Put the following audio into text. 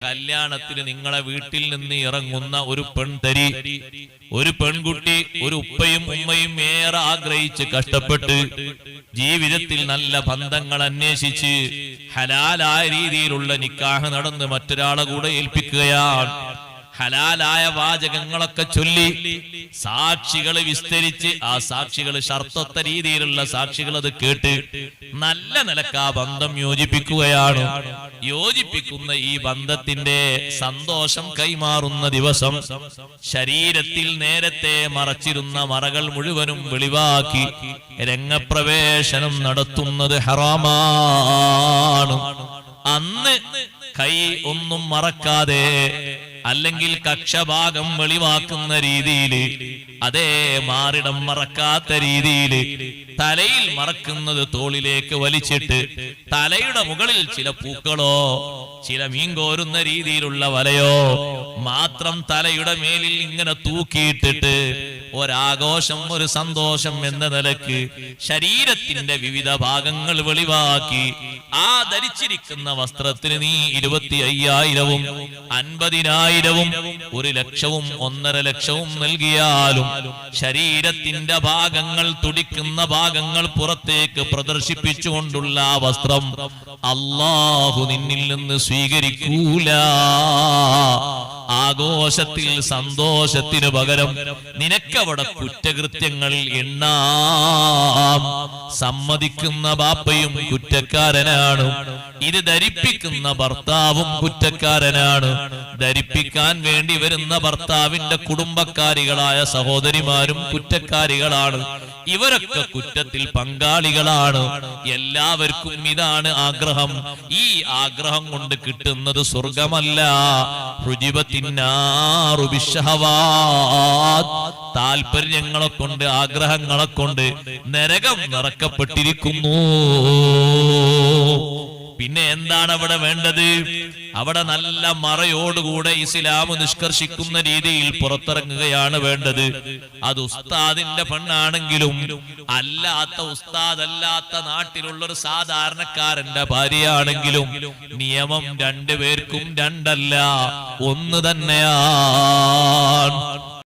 കല്യാണത്തിന് നിങ്ങളെ വീട്ടിൽ നിന്ന് ഇറങ്ങുന്ന ഒരു പെൺതരി, ഒരു പെൺകുട്ടി, ഒരു ഉപ്പയും ഉമ്മയും ഏറെ ആഗ്രഹിച്ച് കഷ്ടപ്പെട്ട് ജീവിതത്തിൽ നല്ല ബന്ധങ്ങൾ അന്വേഷിച്ച് ഹലാലായ രീതിയിലുള്ള നിക്കാഹ് നടന്ന് മറ്റൊരാളെ കൂടെ ഏൽപ്പിക്കുകയാണ്. ഹലാലായ വാചകങ്ങളൊക്കെ ചൊല്ലി സാക്ഷികൾ വിസ്തരിച്ച് ആ സാക്ഷികൾ ഷർത്തത്ത രീതിയിലുള്ള സാക്ഷികൾ അത് കേട്ട് നല്ല നിലക്ക് ആ ബന്ധം യോജിപ്പിക്കുകയാണ്. യോജിപ്പിക്കുന്ന ഈ ബന്ധത്തിന്റെ സന്തോഷം കൈമാറുന്ന ദിവസം ശരീരത്തിൽ നേരത്തെ മറച്ചിരുന്ന മറകൾ മുഴുവനും വെളിവാക്കി രംഗപ്രവേശനം നടത്തുന്നത് ഹറാമാണ്. അന്ന് കൈ ഒന്നും മറക്കാതെ അല്ലെങ്കിൽ കക്ഷഭാഗം വെളിവാക്കുന്ന രീതിയിൽ, അതേ മാറിടം മറക്കാത്ത രീതിയിൽ തലയിൽ മറക്കുന്നത് തോളിലേക്ക് വലിച്ചിട്ട് തലയുടെ മുകളിൽ ചില പൂക്കളോ ചില മീൻ കോരുന്ന രീതിയിലുള്ള വലയോ മാത്രം തലയുടെ മേലിൽ ഇങ്ങനെ തൂക്കിയിട്ടിട്ട് ഒരാഘോഷം, ഒരു സന്തോഷം എന്ന നിലക്ക് ശരീരത്തിന്റെ വിവിധ ഭാഗങ്ങൾ വെളിവാക്കി ആ ധരിച്ചിരിക്കുന്ന വസ്ത്രത്തിന് നീ 25,000-ഉം 50,000-ഉം 1,00,000-ഉം 1,50,000-ഉം നൽകിയാലും ശരീരത്തിന്റെ ഭാഗങ്ങൾ, തുടിക്കുന്ന ഭാഗങ്ങൾ പുറത്തേക്ക് പ്രദർശിപ്പിച്ചുകൊണ്ടുള്ള ആ വസ്ത്രം അല്ലാഹു നിന്നിൽ നിന്ന് സ്വീകരിക്കൂല. ആഘോഷത്തിൽ സന്തോഷത്തിന് പകരം നിനക്കവിടെ കുറ്റകൃത്യങ്ങൾ എണ്ണാം. സമ്മതിക്കുന്ന ബാപ്പയും കുറ്റക്കാരനാണ്, ഇത് ധരിപ്പിക്കുന്ന ഭർത്താവും കുറ്റക്കാരനാണ്, ധരിപ്പിക്കാൻ വേണ്ടി വരുന്ന ഭർത്താവിന്റെ കുടുംബക്കാരികളായ സഹോദരിമാരും കുറ്റക്കാരികളാണ്. ഇവരൊക്കെ കുറ്റത്തിൽ പങ്കാളികളാണ്. എല്ലാവർക്കും ഇതാണ് ആഗ്രഹം. ഈ ആഗ്രഹം കൊണ്ട് കിട്ടുന്നത് സ്വർഗമല്ല. താല്പര്യങ്ങളെ കൊണ്ട്, ആഗ്രഹങ്ങളെ കൊണ്ട് നരകം നിറക്കപ്പെട്ടിരിക്കുന്നു. പിന്നെ എന്താണ് അവിടെ വേണ്ടത്? അവിടെ നല്ല മറയോടുകൂടെ ഇസ്ലാം നിഷ്കർഷിക്കുന്ന രീതിയിൽ പുറത്തിറങ്ങുകയാണ് വേണ്ടത്. അത് ഉസ്താദിന്റെ പെണ്ണാണെങ്കിലും അല്ലാത്ത ഉസ്താദല്ലാത്ത നാട്ടിലുള്ള ഒരു സാധാരണക്കാരന്റെ ഭാര്യയാണെങ്കിലും നിയമം രണ്ടുപേർക്കും രണ്ടല്ല, ഒന്ന് തന്നെയാണ്.